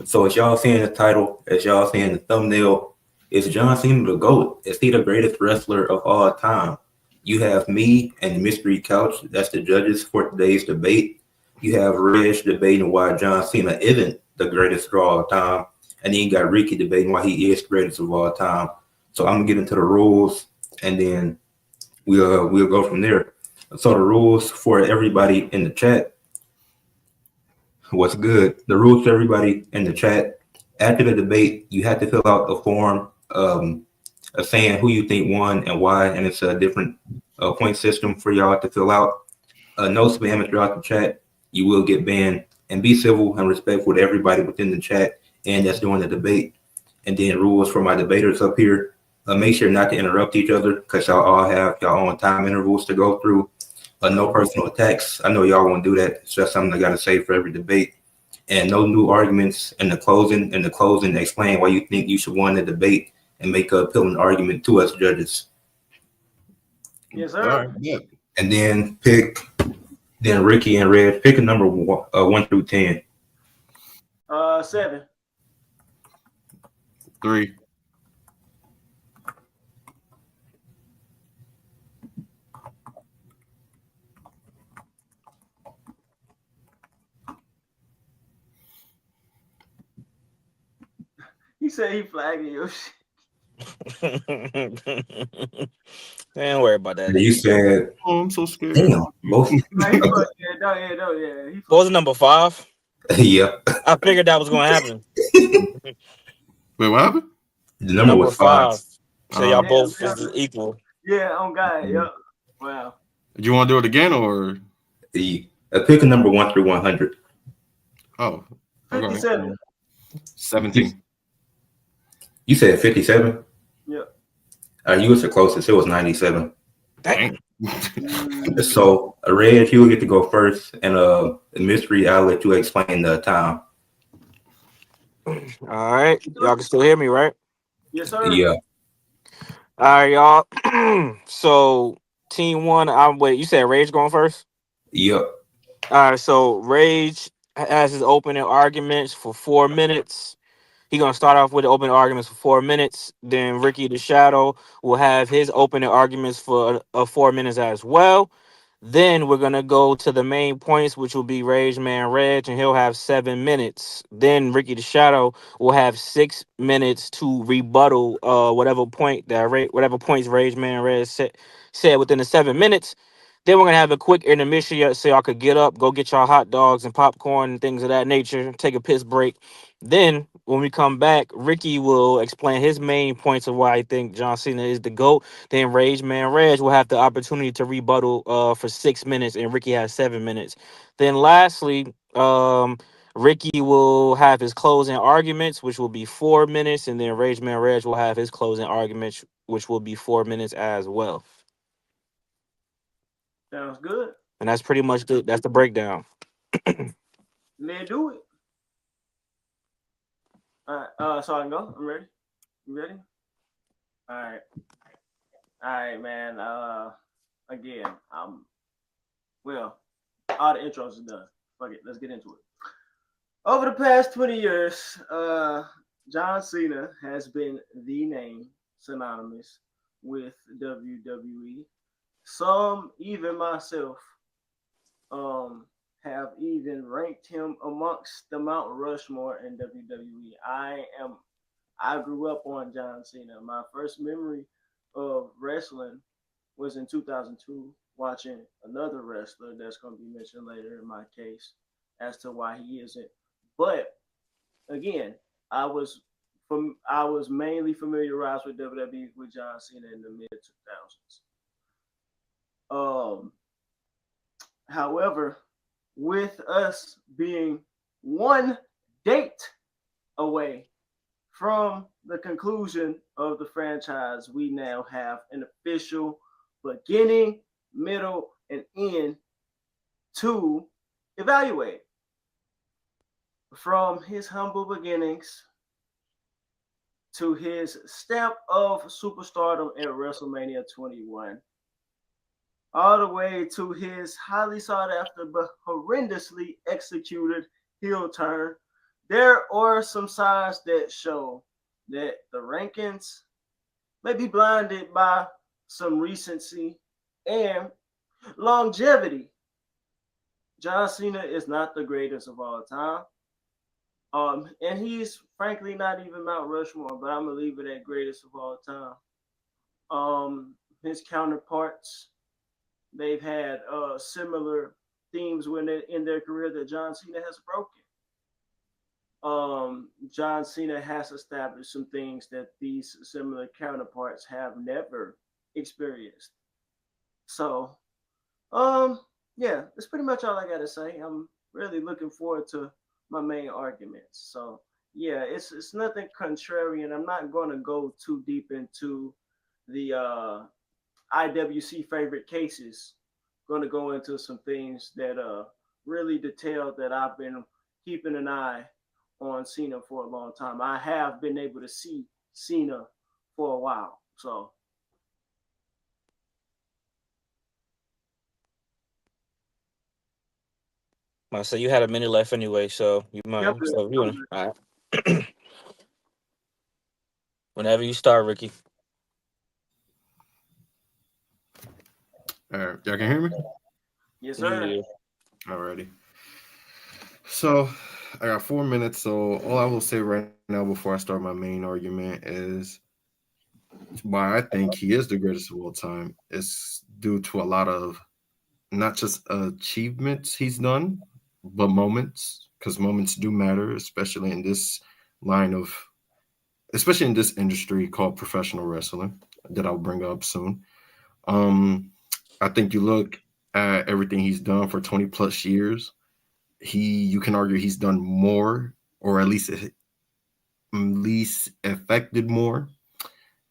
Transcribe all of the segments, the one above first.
So as y'all seeing the title, as y'all seeing the thumbnail, is John Cena the GOAT? Is he the greatest wrestler of all time? You have me and the Mystery Couch, that's the judges for today's debate. You have Reg debating why John Cena isn't the greatest of all time. And then you got Ricky debating why he is the greatest of all time. So I'm gonna get into the rules and then we'll go from there. So the rules for everybody in the chat. What's good? The rules for everybody in the chat. After the debate, you have to fill out a form saying who you think won and why, and it's a different point system for y'all to fill out. No spam throughout the chat. You will get banned. And be civil and respectful to everybody within the chat and that's doing the debate. And then rules for my debaters up here. Make sure not to interrupt each other because y'all all have y'all own time intervals to go through. No personal attacks. I know y'all won't do that. It's just something I got to say for every debate. And no new arguments in the closing. In the closing, explain why you think you should win the debate and make a appealing argument to us judges. Yes, sir. All right, yeah. And then then Ricky and Red, pick a number 1 through 10. 7. 3. He said he flagging your shit. Don't worry about that. You said, "Oh, I'm so scared." Damn, both. Yeah. What was the number 5? Yeah. I figured that was going to happen. Wait, what happened? The number was 5. So y'all both is equal. Yeah, on God. Yep. Wow. Do you want to do it again or? Pick a number 1 through 100. Oh, okay. 57. 17. You said 57? Yeah. You was the closest. It was 97. Dang. So, Red, you will get to go first, and Mystery, I'll let you explain the time. All right. Y'all can still hear me, right? Yes, sir. Yeah. All right, y'all. So, team 1, wait, you said Rage going first? Yep. All right, so Rage has his opening arguments for 4 minutes. He's going to start off with the opening arguments for 4 minutes. Then Ricky the Shadow will have his opening arguments for 4 minutes as well. Then we're going to go to the main points, which will be Rage Man Reg, and he'll have 7 minutes. Then Ricky the Shadow will have 6 minutes to rebuttal whatever points Rage Man Reg said within the 7 minutes. Then we're going to have a quick intermission so y'all could get up, go get y'all hot dogs and popcorn and things of that nature, take a piss break. Then when we come back, Ricky will explain his main points of why I think John Cena is the GOAT. Then Rage Man Reg will have the opportunity to rebuttal for 6 minutes, and Ricky has 7 minutes. Then lastly, Ricky will have his closing arguments, which will be 4 minutes, and then Rage Man Reg will have his closing arguments, which will be 4 minutes as well. Sounds good. And that's pretty much that's the breakdown. Man, do it. All right, so I can go. I'm ready. You ready? All right, man. Again, well, all the intros are done. Fuck it, let's get into it. Over the past 20 years, John Cena has been the name synonymous with WWE. Some, even myself, have even ranked him amongst the Mount Rushmore in WWE. I grew up on John Cena. My first memory of wrestling was in 2002, watching another wrestler that's going to be mentioned later in my case as to why he isn't. But again, I was mainly familiarized with WWE with John Cena in the mid 2000s. However, with us being one date away from the conclusion of the franchise, we now have an official beginning, middle, and end to evaluate. From his humble beginnings to his step of superstardom at WrestleMania 21, all the way to his highly sought after but horrendously executed heel turn, there are some signs that show that the rankings may be blinded by some recency and longevity. John Cena is not the greatest of all time. And he's frankly not even Mount Rushmore, but I'm gonna leave it at greatest of all time. His counterparts, they've had similar themes in their career that John Cena has broken. John Cena has established some things that these similar counterparts have never experienced. So, um, yeah, that's pretty much all I gotta say. I'm really looking forward to my main arguments. So, yeah, it's nothing contrarian. I'm not going to go too deep into the IWC favorite cases. Going to go into some things that really detailed that I've been keeping an eye on Cena for a long time. I have been able to see Cena for a while. So, I say you had a minute left anyway, so you yeah, I'm might. good. So you I'm want good. all right. Whenever you start, Ricky. All right, y'all can hear me? Yes, sir. Yeah. Alrighty. So I got 4 minutes. So all I will say right now before I start my main argument is why I think he is the greatest of all time. It's due to a lot of not just achievements he's done, but moments, because moments do matter, especially in this line of, especially in this industry called professional wrestling that I'll bring up soon. Um, I think you look at everything he's done for 20 plus years. You can argue he's done more, or at least affected more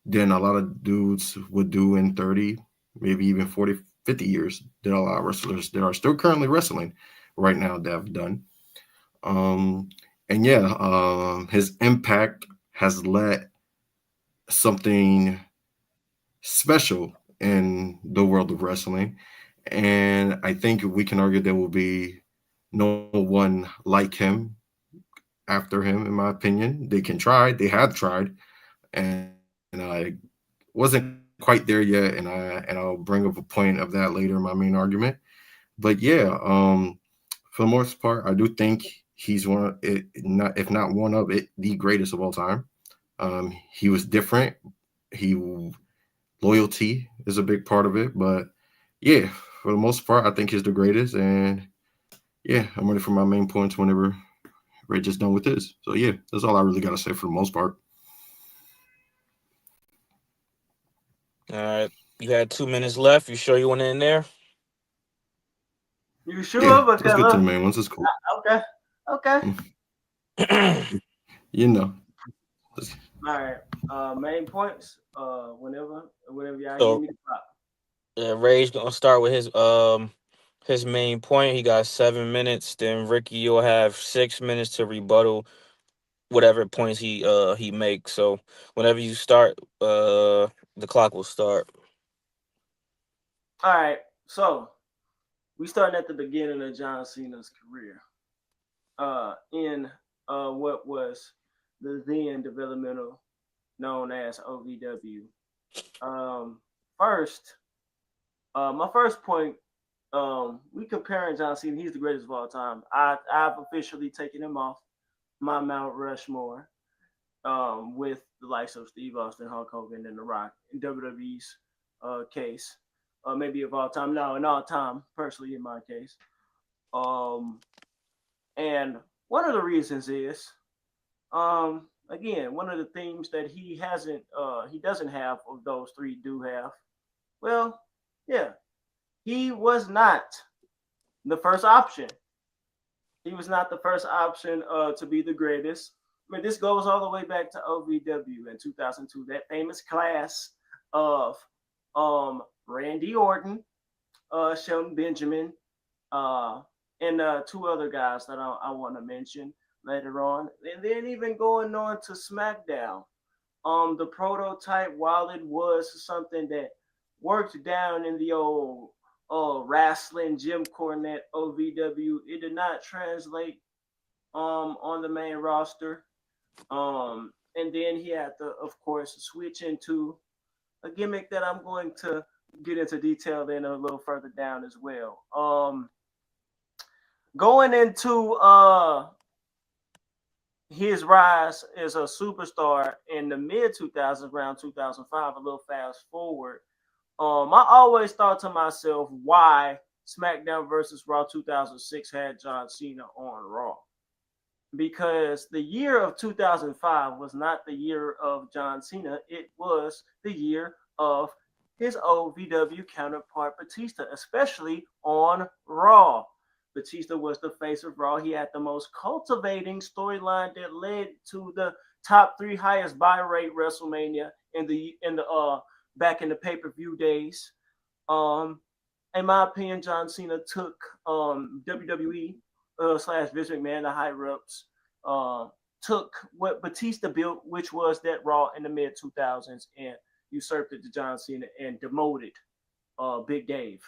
than a lot of dudes would do in 30, maybe even 40, 50 years that a lot of wrestlers that are still currently wrestling right now that have done. Um, and yeah, his impact has led something special in the world of wrestling. And I think we can argue there will be no one like him after him, in my opinion. They can try, they have tried, and I wasn't quite there yet. And I'll bring up a point of that later in my main argument. But yeah, for the most part, I do think he's one of it, not if not one of it, the greatest of all time. He was different. He Loyalty is a big part of it, but yeah, for the most part, I think he's the greatest. And yeah, I'm ready for my main points whenever Ray just done with this. So yeah, that's all I really got to say for the most part. All right. You had 2 minutes left. You sure you want it in there? You Yeah, sure? let's Because get to the main ones. It's cool. okay, okay. You know, All right. Main points. Whenever y'all give So me the prop. Ray's gonna start with his main point. He got 7 minutes. Then Ricky, you'll have 6 minutes to rebuttal whatever points he makes. So whenever you start, the clock will start. All right. So we starting at the beginning of John Cena's career. In what was the then developmental known as OVW. First, my first point, we comparing John Cena. He's the greatest of all time. I've officially taken him off my Mount Rushmore with the likes of Steve Austin, Hulk Hogan, and The Rock in WWE's case. Maybe of all time. No, in all time, personally, in my case. Um, and one of the reasons is, again, one of the themes that he doesn't have of those three do have. Well, yeah, he was not the first option. He was not the first option to be the greatest. I mean, this goes all the way back to OVW in 2002, that famous class of Randy Orton, Shelton Benjamin, uh, and two other guys that I want to mention later on. And then even going on to SmackDown, the prototype, while it was something that worked down in the old wrestling Jim Cornette OVW, it did not translate on the main roster. And then he had to, of course, switch into a gimmick that I'm going to get into detail in a little further down as well. Going into his rise as a superstar in the mid 2000s, around 2005, a little fast forward. I always thought to myself, why SmackDown versus Raw 2006 had John Cena on Raw? Because the year of 2005 was not the year of John Cena. It was the year of his old VW counterpart Batista, especially on Raw. Batista was the face of Raw. He had the most cultivating storyline that led to the top 3 highest buy rate WrestleMania in the back in the pay-per-view days. In my opinion, John Cena took WWE slash Vince McMahon, the high reps, took what Batista built, which was that Raw in the mid 2000s, and usurped it to John Cena and demoted Big Dave.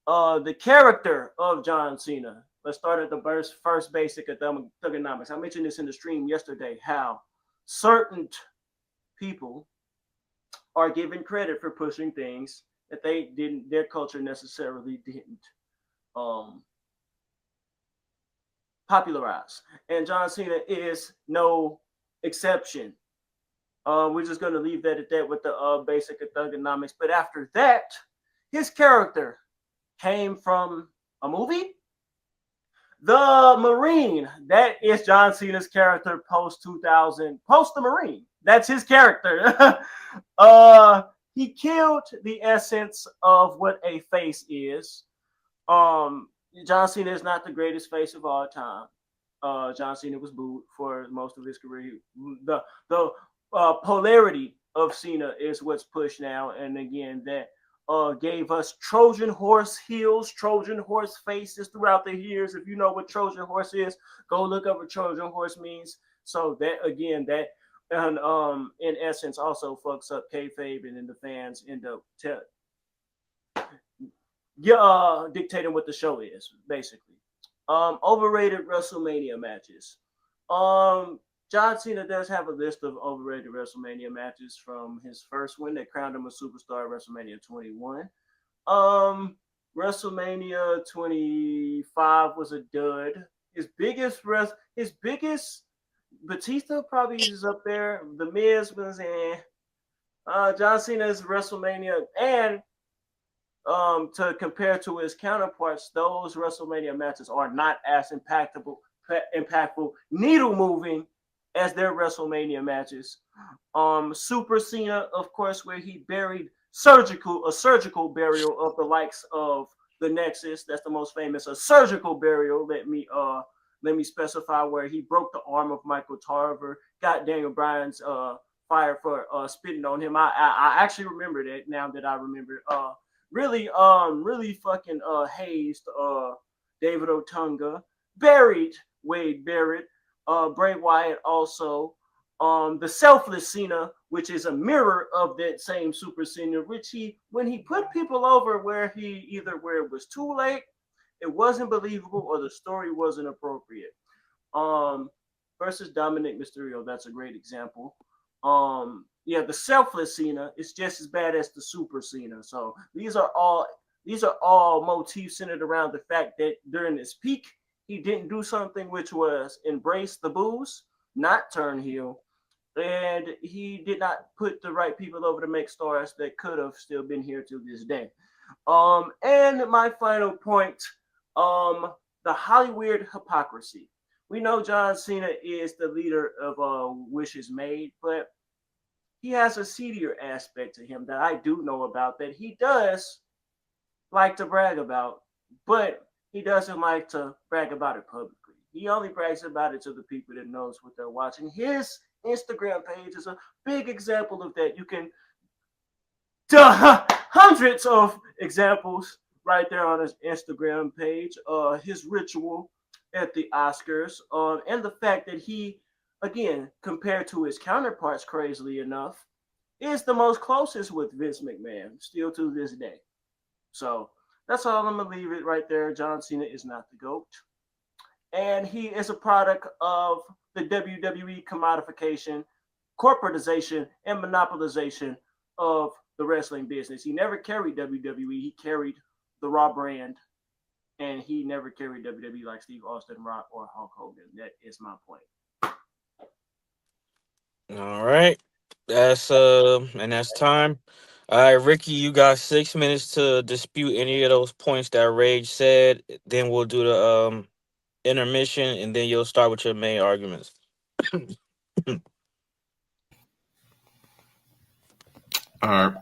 The character of John Cena. Let's start at the first basic of thugonomics. I mentioned this in the stream yesterday, how certain people are given credit for pushing things that their culture necessarily didn't popularize. And John Cena is no exception. We're just going to leave that at that with the basic of thugonomics. But after that, his character came from a movie, The Marine. That is John Cena's character post 2000, post The Marine. That's his character. He killed the essence of what a face is. John Cena is not the greatest face of all time. John Cena was booed for most of his career. The polarity of Cena is what's pushed now, and again, that gave us Trojan horse heels, Trojan horse faces throughout the years. If you know what Trojan horse is, go look up what Trojan horse means. So that again, that and in essence also fucks up kayfabe, and then the fans end up dictating what the show is, basically. Overrated WrestleMania matches. John Cena does have a list of overrated WrestleMania matches from his first win that crowned him a superstar, WrestleMania 21. WrestleMania 25 was a dud. His biggest Batista probably is up there. The Miz was John Cena's WrestleMania, and to compare to his counterparts, those WrestleMania matches are not as impactful, needle moving as their WrestleMania matches. Super Cena, of course, where he buried a surgical burial of the likes of the Nexus. That's the most famous. A surgical burial. Let me specify, where he broke the arm of Michael Tarver, got Daniel Bryan's fired for spitting on him. I actually remember that now that I remember. Really fucking hazed David Otunga, buried Wade Barrett, Bray Wyatt also. The selfless Cena, which is a mirror of that same Super Cena, which when he put people over where it was too late, it wasn't believable, or the story wasn't appropriate. Versus Dominic Mysterio, that's a great example. The selfless Cena is just as bad as the Super Cena. So these are all motifs centered around the fact that during his peak, he didn't do something which was embrace the booze, not turn heel, and he did not put the right people over to make stars that could have still been here to this day. And my final point, the Hollywood hypocrisy. We know John Cena is the leader of Wishes Made, but he has a seedier aspect to him that I do know about, that he does like to brag about, but he doesn't like to brag about it publicly. He only brags about it to the people that knows what they're watching. His Instagram page is a big example of that. You can hundreds of examples right there on his Instagram page. His ritual at the Oscars, and the fact that he, again, compared to his counterparts, crazily enough, is the most closest with Vince McMahon still to this day. So that's all. I'm gonna leave it right there. John Cena is not the GOAT. and he is a product of the WWE commodification, corporatization, and monopolization of the wrestling business. He never carried WWE, he carried the Raw brand, and he never carried WWE like Steve Austin, Rock, or Hulk Hogan. That is my point. All right. That's time. All right, Ricky, you got 6 minutes to dispute any of those points that Rage said. Then we'll do the intermission, and then you'll start with your main arguments. All right.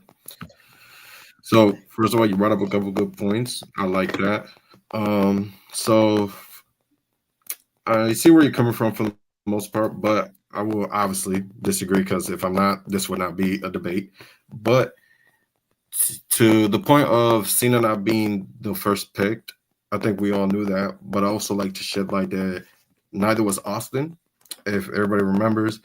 So first of all, you brought up a couple good points. I like that. So I see where you're coming from for the most part, but I will obviously disagree because if I'm not, this would not be a debate. But to the point of Cena not being the first picked, I think we all knew that. But I also like to shed light that neither was Austin. If everybody remembers,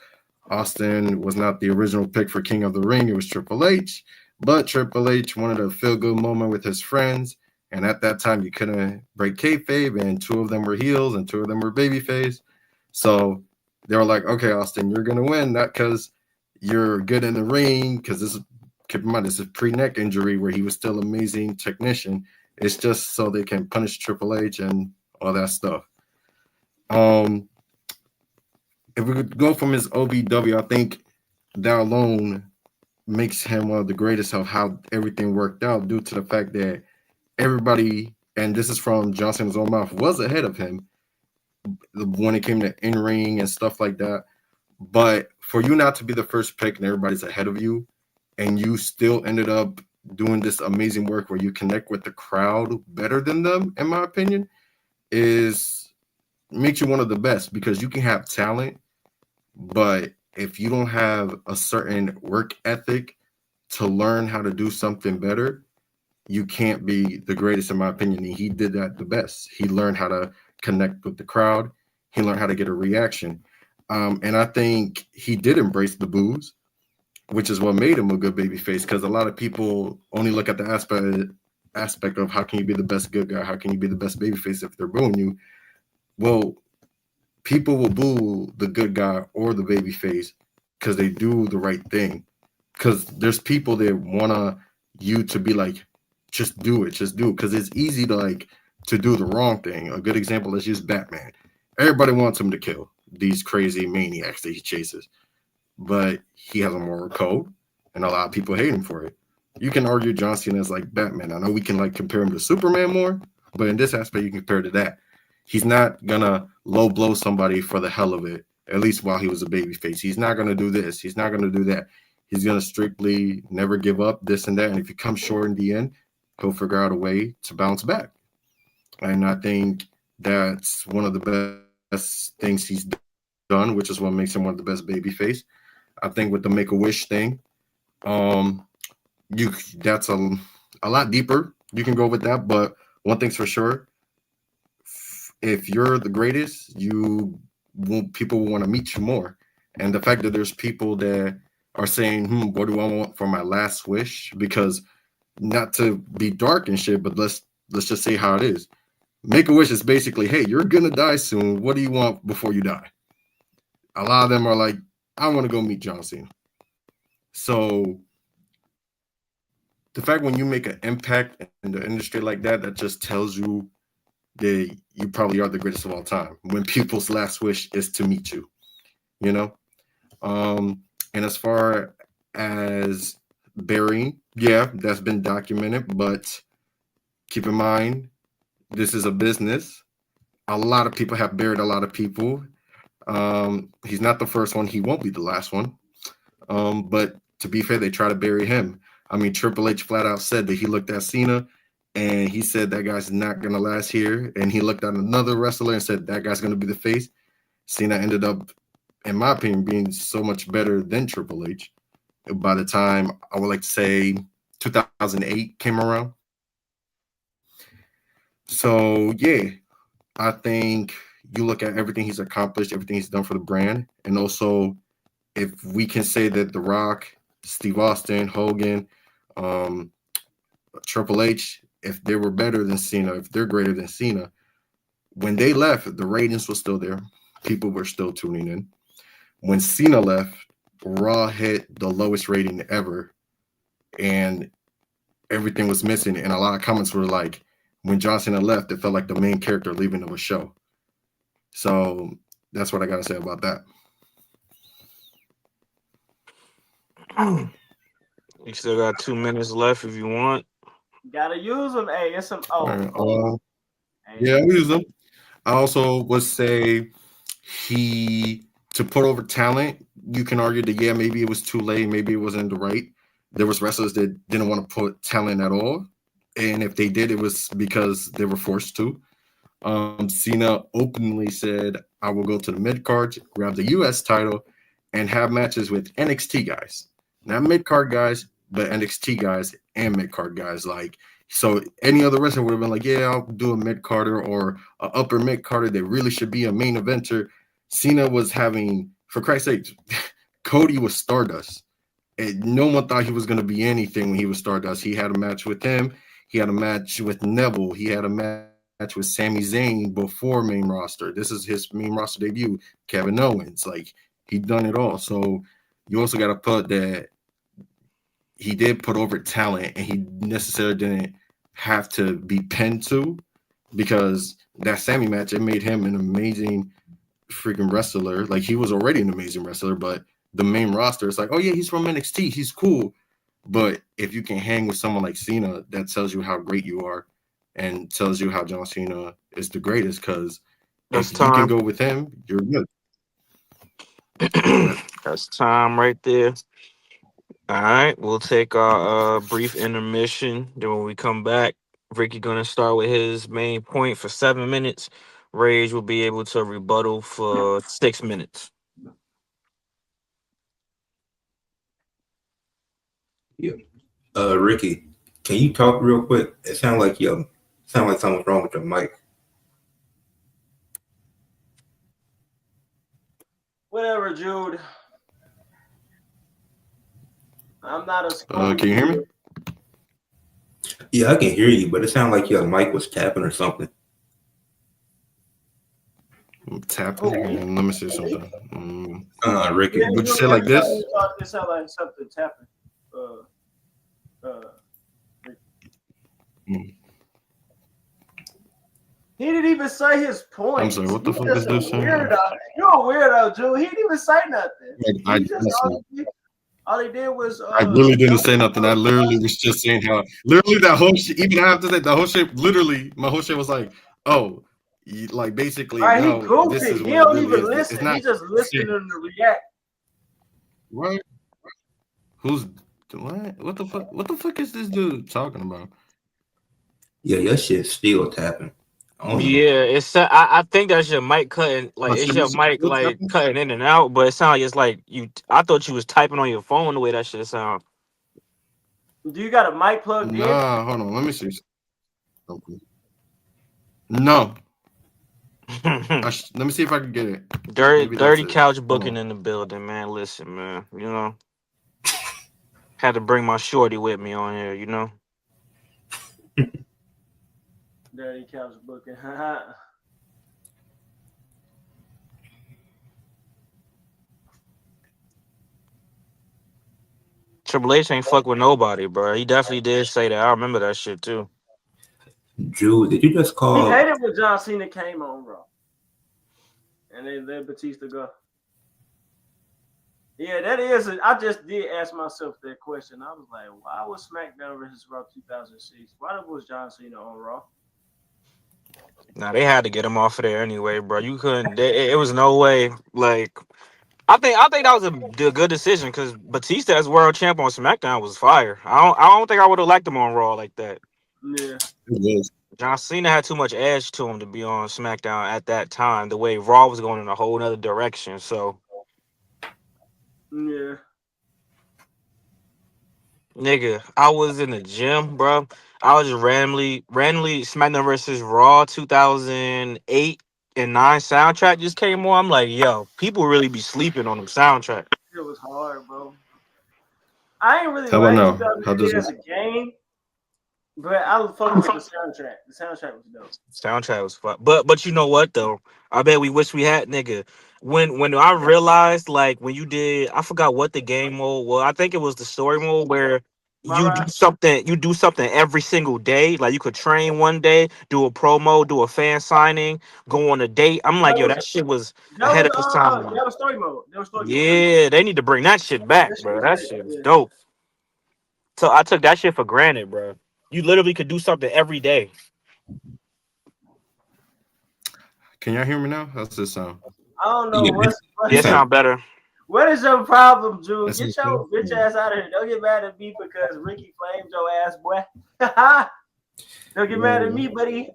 Austin was not the original pick for King of the Ring. It was Triple H. But Triple H wanted a feel-good moment with his friends. And at that time, you couldn't break kayfabe, and two of them were heels and two of them were babyface. So they were like, okay, Austin, you're going to win, not because you're good in the ring, because this is, keep in mind, this is pre-neck injury where he was still amazing technician. It's just so they can punish Triple H and all that stuff. If we could go from his OVW, I think that alone makes him one of the greatest of how everything worked out due to the fact that everybody, and this is from John Cena's own mouth, was ahead of him when it came to in-ring and stuff like that. But for you not to be the first pick and everybody's ahead of you, and you still ended up doing this amazing work where you connect with the crowd better than them, in my opinion, is makes you one of the best because you can have talent, but if you don't have a certain work ethic to learn how to do something better, you can't be the greatest, in my opinion. And he did that the best. He learned how to connect with the crowd. He learned how to get a reaction. And I think he did embrace the boos, which is what made him a good baby face. Because a lot of people only look at the aspect of how can you be the best good guy? How can you be the best baby face if they're booing you? Well, people will boo the good guy or the baby face because they do the right thing. Because there's people that want you to be like, just do it, because it's easy to do the wrong thing. A good example is just Batman. Everybody wants him to kill these crazy maniacs that he chases, but he has a moral code, and a lot of people hate him for it. You can argue John Cena is like Batman. I know we can compare him to Superman more, but in this aspect, you can compare to that. He's not gonna low blow somebody for the hell of it. At least while he was a babyface, he's not gonna do this. He's not gonna do that. He's gonna strictly never give up, this and that. And if he comes short in the end, he'll figure out a way to bounce back. And I think that's one of the best things he's done, which is what makes him one of the best babyface. I think with the Make-A-Wish thing, that's a lot deeper. You can go with that, but one thing's for sure: if you're the greatest, people will want to meet you more. And the fact that there's people that are saying, what do I want for my last wish? Because not to be dark and shit, but let's just say how it is. Make-A-Wish is basically, hey, you're gonna die soon. What do you want before you die? A lot of them are like, I want to go meet John Cena. So the fact when you make an impact in the industry like that, that just tells you that you probably are the greatest of all time. When people's last wish is to meet you, you know. And as far as burying, yeah, that's been documented, but keep in mind, this is a business. A lot of people have buried a lot of people. He's not the first one. He won't be the last one. But to be fair, they try to bury him. I mean, Triple H flat out said that he looked at Cena and he said that guy's not going to last here. And he looked at another wrestler and said that guy's going to be the face. Cena ended up, in my opinion, being so much better than Triple H. By the time, I would like to say, 2008 came around. So, yeah, I think you look at everything he's accomplished, everything he's done for the brand. And also, if we can say that The Rock, Steve Austin, Hogan, Triple H, if they were better than Cena, if they're greater than Cena, When they left, the ratings were still there. People were still tuning in. When Cena left, Raw hit the lowest rating ever, and everything was missing. And a lot of comments were like, when John Cena left, it felt like the main character leaving of a show. So that's what I gotta say about that. You still got 2 minutes left if you want. Gotta use them. Hey, it's some. All Oh, right, hey. yeah, we use them. I also would say he to put over talent. You can argue that yeah, maybe it was too late, maybe it wasn't the right. There was wrestlers that didn't want to put talent at all, and if they did, it was because they were forced to. Cena openly said, "I will go to the mid card, grab the U.S. title, and have matches with NXT guys, not mid card guys, but NXT guys and mid card guys." Like, so any other wrestler would have been like, "Yeah, I'll do a mid carder or a upper mid carder that really should be a main eventer." Cena was having, for Christ's sake, Cody was Stardust, and no one thought he was going to be anything when he was Stardust. He had a match with him. He had a match with Neville. He had a match with Sami Zayn before main roster. This is his main roster debut. Kevin Owens, like he done it all. So you also got to put that he did put over talent, and he necessarily didn't have to be pinned to, because that Sammy match, it made him an amazing freaking wrestler. Like he was already an amazing wrestler, but the main roster is like, oh yeah, he's from NXT, he's cool. But if you can hang with someone like Cena, that tells you how great you are, and tells you how John Cena is the greatest. Because That's if you can time. go with him, you're good. But That's time right there. All right, we'll take our brief intermission. Then when we come back, Ricky gonna start with his main point for 7 minutes. Rage will be able to rebuttal for 6 minutes. Yeah. Ricky, can you talk real quick? It sound like something's wrong with your mic. Whatever, Jude. I'm not a can you hear me? Yeah, I can hear you, but it sounded like your mic was tapping or something. I'm tapping. Oh, Let me see something. Ricky. yeah, Would you Jude, say like every time this? you talk, it sounds like something tapping. Uh, Mm. he didn't even say his I'm sorry. points. What the You fuck is just a this? weirdo. You're a weirdo, Jude. He didn't even say nothing. I He just all he did was I literally didn't say nothing. I literally was just saying how literally that whole shit. Even I have to say the whole shit. Literally, my whole shit was like, oh, like basically, right. He no, this goofy. is He what it don't really even is. It's listen. not He just listening to react. right. Who's what? What the fuck? What the fuck is this dude talking about? Yeah, your shit's still tapping. I don't know. Yeah, I think that's your mic cutting. Like Oh, it's shit, your this is mic what's like happening? cutting in and out, but it sounds like it's like you. I thought you was typing on your phone the way that shit sound. Do you got a mic plugged in? Nah, hold on. Let me see something. No, let me see if I can get it. Maybe that's Dirty it. couch Hold booking on. in the building, man. Listen, man. Had to bring my shorty with me on here. Dirty couch booking. Triple H ain't fuck with nobody, bro. He definitely did say that. I remember that shit too. Drew, did you just He call? hated when John Cena came on Raw, and they let Batista go. Yeah, that is. I just did ask myself that question. I was like, why was SmackDown versus Raw 2006? Why was John Cena on Raw? Nah, they had to get him off of there anyway, bro. You couldn't. It was no way. Like, I think that was a good decision because Batista as world champ on SmackDown was fire. I don't think I would have liked him on Raw like that. Yeah, It is. John Cena had too much edge to him to be on SmackDown at that time. The way Raw was going in a whole other direction. So, yeah. nigga, I was in the gym, bro. I was just randomly SmackDown versus Raw 2008 and 9 soundtrack just came on. I'm like, yo, people really be sleeping on them soundtrack. It was hard, bro. I ain't really How about like now? How does 2008 it? as a game. But I was fucking with the soundtrack. The soundtrack was dope. Soundtrack was fun. But you know what though? I bet we wish we had nigga. When I realized like when you did I forgot what the game mode was. I think it was the story mode where My right. you do something every single day. Like you could train one day, do a promo, do a fan signing, go on a date. I'm like, That yo, was that shit was that ahead was of its time. that was story mode. That was story mode. Yeah, they need to bring that shit back, That shit bro. was That lit. shit was Yeah. dope. So I took that shit for granted, bro. You literally could do something every day. Can y'all hear me now? How's this sound? I don't know Yeah, Yeah, it it sounds sound better. what is your problem, Drew? That's Get okay. your bitch Yeah. ass out of here. Don't get mad at me because Ricky flamed your ass, boy. Don't get mad at me, buddy.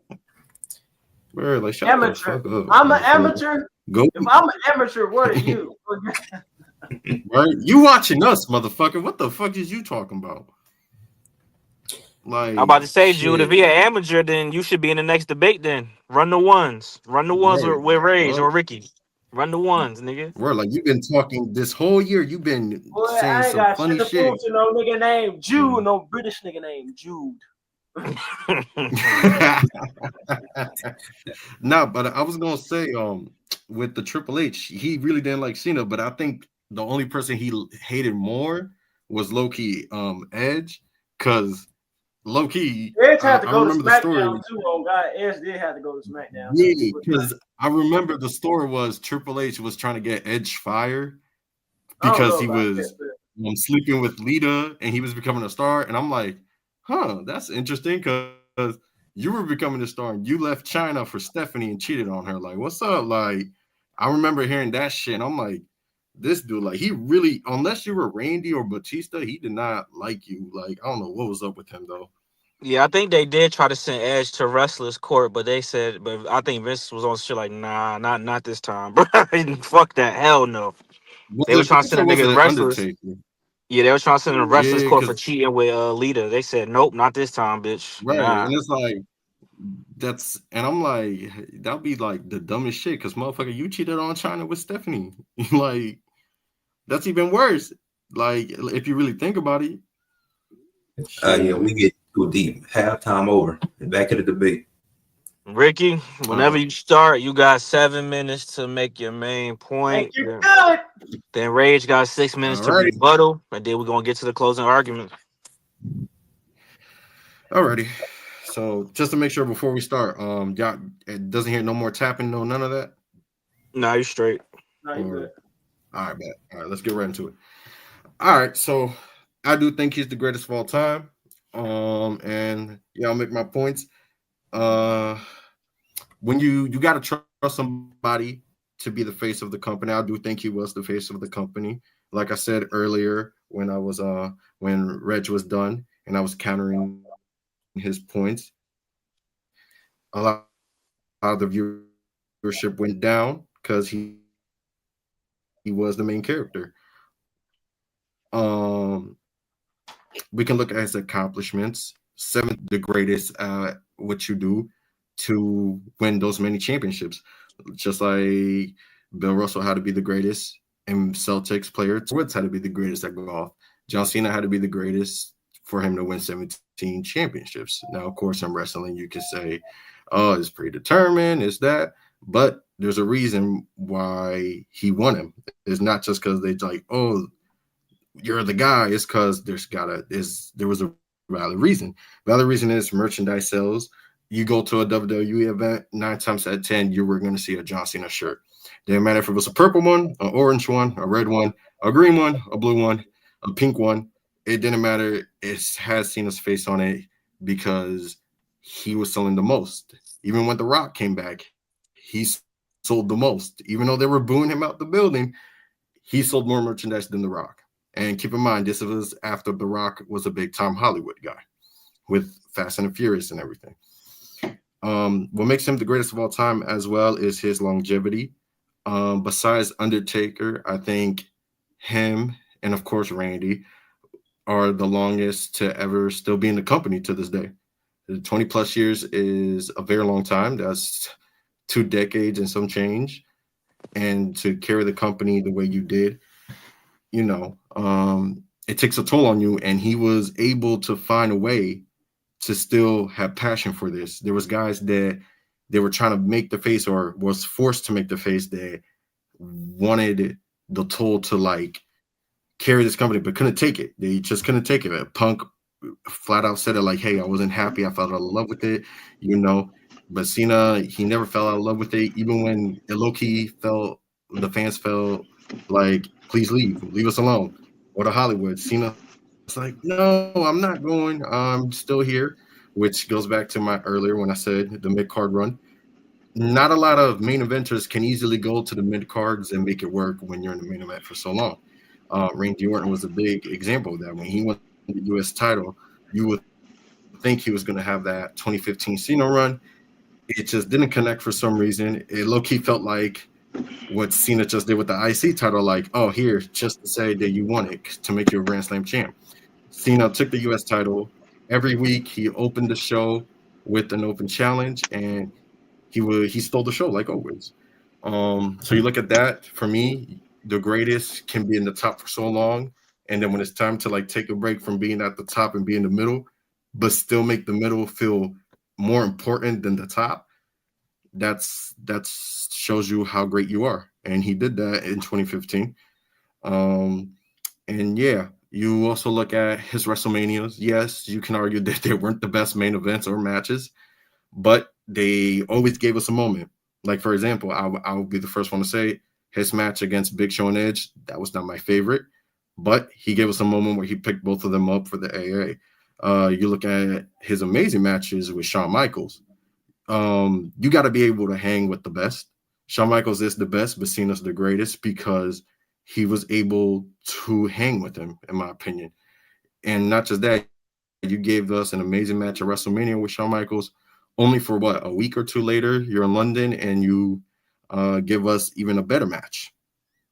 Bro, like shut the Amateur. fuck up, I'm an motherfucker. amateur. Go, If I'm an amateur, what are you? right? You watching us, motherfucker? What the fuck is you talking about? I'm Like about to say, Jude, if shit, he an amateur, then you should be in the next debate. Then run the ones, right? with Rage Fuck, or Ricky. Run the ones, nigga. bro. Like you've been talking this whole year. You've been Boy, saying I ain't some got shit funny to shit. prove to no nigga named Jude, no British nigga named Jude. No, but I was gonna say, with the Triple H, he really didn't like Cena, but I think the only person he hated more was low key, Edge, because low key, Edge had to I go to remember the story. SmackDown too. Oh God, Edge did have to go to SmackDown. So he Yeah, was like, because I remember the story was Triple H was trying to get Edge fired I don't because know he about was that, but sleeping with Lita and he was becoming a star. And I'm like, huh, that's interesting because you were becoming a star and you left China for Stephanie and cheated on her. Like, what's up? Like, I remember hearing that shit. And I'm like, this dude, like, he really, unless you were Randy or Batista, he did not like you. Like, I don't know what was up with him though. Yeah, I think they did try to send Edge to wrestlers court, but they said, but I think Vince was on shit like, nah, not this time, bro. Fuck that, hell no. Was They were it trying to Vince send or a was nigga to it wrestlers. Undertaker? Yeah, they were trying to send him to wrestlers Yeah, court for because cheating with Lita. They said, nope, not this time, bitch. right, Nah. and it's like that's and I'm like that'd be like the dumbest shit because motherfucker, you cheated on China with Stephanie. Like that's even worse. Like if you really think about it, yeah, shit. we get too deep. Halftime over. Back to the debate. Ricky, All whenever right, you start, you got 7 minutes to make your main make point. it good. Then Rage got 6 minutes all to righty, rebuttal, and then we're gonna get to the closing argument. all righty. So just to make sure before we start, y'all it doesn't hear no more tapping, no none of that. Nah, you straight. No, you good. Or all right, bet. All right, let's get right into it. All right, so I do think he's the greatest of all time. And yeah, I'll make my points. Uh, when you got to trust somebody to be the face of the company. I do think he was the face of the company. Like I said earlier, when Reg was done and I was countering his points, a lot of the viewership went down because he was the main character. Um, we can look at his accomplishments. 7 the greatest what you do to win those many championships. Just like Bill Russell had to be the greatest and Celtics player, Woods had to be the greatest at golf. John Cena had to be the greatest for him to win 17 championships. Now, of course, in wrestling, you can say, oh, it's predetermined, it's that. But there's a reason why he won him. It's not just because they like, oh, you're the guy. It's because there was a valid reason. Valid reason is merchandise sales. You go to a WWE event, 9 times out of 10, you were going to see a John Cena shirt. Didn't matter if it was a purple one, an orange one, a red one, a green one, a blue one, a pink one. It didn't matter. It has Cena's face on it because he was selling the most. Even when The Rock came back, he sold the most. Even though they were booing him out the building, he sold more merchandise than The Rock. And keep in mind, this was after The Rock was a big time Hollywood guy with Fast and the Furious and everything. What makes him the greatest of all time as well is his longevity. Besides Undertaker, I think him and of course Randy are the longest to ever still be in the company to this day. 20 plus years is a very long time. That's 2 decades and some change. And to carry the company the way you did, it takes a toll on you. And he was able to find a way to still have passion for this. There was guys that they were trying to make the face or was forced to make the face that wanted the toll to like carry this company, but couldn't take it. They just couldn't take it. Punk flat out said it like, "Hey, I wasn't happy. I fell out of love with it," you know. But Cena, he never fell out of love with it, even when it low key felt the fans felt like, "Please leave us alone." Or to Hollywood, Cena was like, "No, I'm not going. I'm still here," which goes back to my earlier when I said the mid card run. Not a lot of main eventers can easily go to the mid cards and make it work when you're in the main event for so long. Randy Orton was a big example of that. When he won the U.S. title, you would think he was going to have that 2015 Cena run. It just didn't connect for some reason. It low key felt like what Cena just did with the IC title, like, oh, here, just to say that you won it to make you a Grand Slam champ. Cena took the U.S. title. Every week, he opened the show with an open challenge, and he stole the show like always. So you look at that. For me, the greatest can be in the top for so long, and then when it's time to like take a break from being at the top and be in the middle, but still make the middle feel more important than the top. That's shows you how great you are, and he did that in 2015. Um, and yeah, you also look at his WrestleManias. Yes, you can argue that they weren't the best main events or matches, but they always gave us a moment. Like, for example, I'll be the first one to say his match against Big Show and Edge, that was not my favorite, but he gave us a moment where he picked both of them up for the AA. You look at his amazing matches with Shawn Michaels. You got to be able to hang with the best. Shawn Michaels is the best, but Cena's the greatest because he was able to hang with him, in my opinion. And not just that, you gave us an amazing match at WrestleMania with Shawn Michaels, only for what, a week or two later, you're in London and you give us even a better match,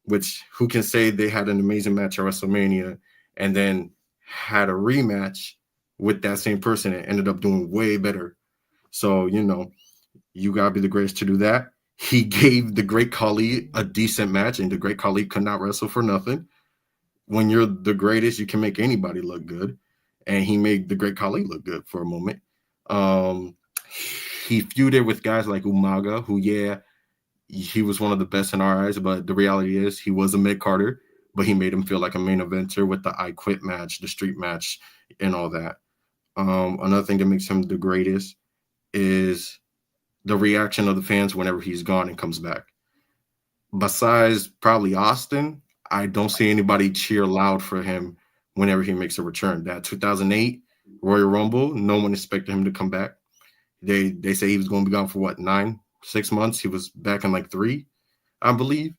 which who can say they had an amazing match at WrestleMania and then had a rematch with that same person and ended up doing way better. So, you got to be the greatest to do that. He gave the Great Khali a decent match, and the Great Khali could not wrestle for nothing. When you're the greatest, you can make anybody look good. And he made the Great Khali look good for a moment. Um, he feuded with guys like Umaga, who, yeah, he was one of the best in our eyes, but the reality is he was a mid-carder, but he made him feel like a main eventer with the I Quit match, the street match, and all that. Another thing that makes him the greatest is the reaction of the fans whenever he's gone and comes back. Besides probably Austin, I don't see anybody cheer loud for him whenever he makes a return. That 2008 Royal Rumble, no one expected him to come back. They say he was going to be gone for what, 6 months? He was back in like 3, I believe,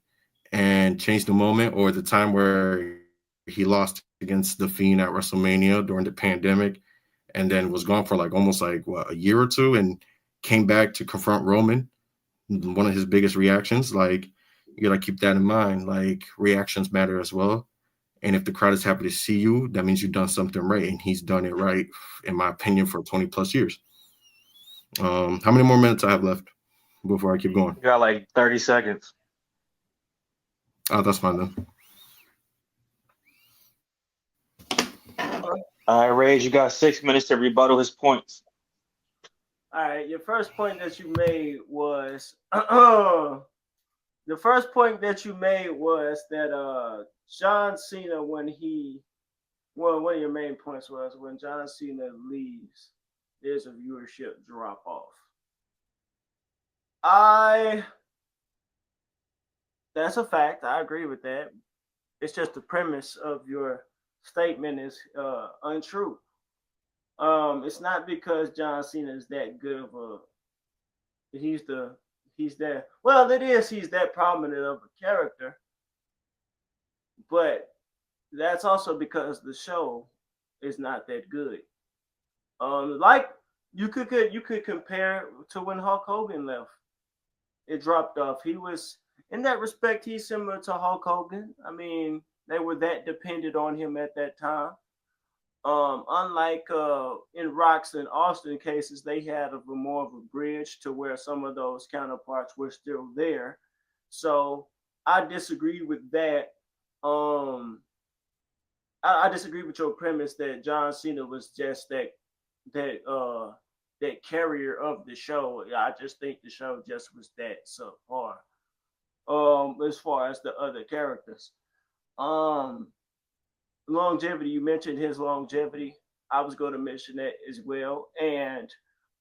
and changed the moment. Or the time where he lost against the Fiend at WrestleMania during the pandemic, and then was gone for like almost like what, a year or two, and came back to confront Roman. One of his biggest reactions, like, you gotta keep that in mind. Like, reactions matter as well. And if the crowd is happy to see you, that means you've done something right. And he's done it right, in my opinion, for 20 plus years. How many more minutes I have left before I keep going? You got like 30 seconds. Oh, that's fine then. All right, Rage, you got 6 minutes to rebuttal his points. All right, your first point that you made was that John Cena, one of your main points was when John Cena leaves, there's a viewership drop off. That's a fact. I agree with that. It's just the premise of your statement is untrue. It's not because John Cena is that good of a he's that well it is he's that prominent of a character, but that's also because the show is not that good. Like you could compare to when Hulk Hogan left. It dropped off. He was in that respect he's similar to Hulk Hogan. I mean, they were that dependent on him at that time. Unlike in Rock's and Austin cases, they had more of a bridge to where some of those counterparts were still there. So I disagree with that. I disagree with your premise that John Cena was just that that carrier of the show. I just think the show just was that subpar. As far as the other characters. Um, longevity. You mentioned his longevity. I was going to mention that as well. And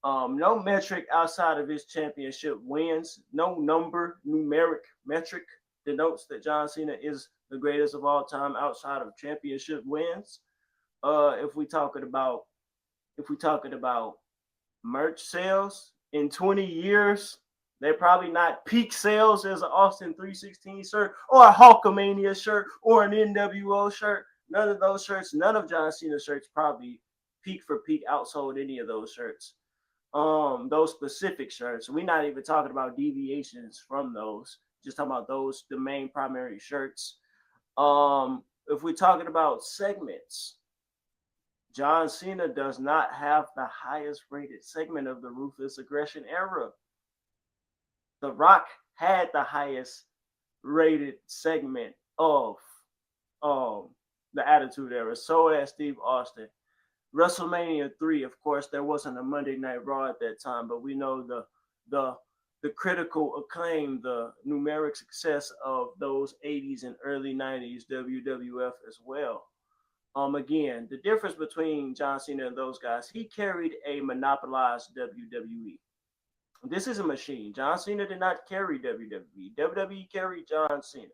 no metric outside of his championship wins, no numeric metric denotes that John Cena is the greatest of all time outside of championship wins. If we talking about merch sales in 20 years, they're probably not peak sales as an Austin 316 shirt or a Hulkamania shirt or an NWO shirt. None of those shirts, none of John Cena's shirts probably peak for peak outsold any of those shirts. Those specific shirts. We're not even talking about deviations from those. Just talking about those, the main primary shirts. If we're talking about segments, John Cena does not have the highest rated segment of the Ruthless Aggression era. The Rock had the highest rated segment of the Attitude Era. So has Steve Austin. WrestleMania 3, of course, there wasn't a Monday Night Raw at that time, but we know the critical acclaim, the numeric success of those 80s and early 90s WWF as well. Again, the difference between John Cena and those guys, he carried a monopolized WWE. This is a machine. John Cena did not carry WWE. WWE carried John Cena.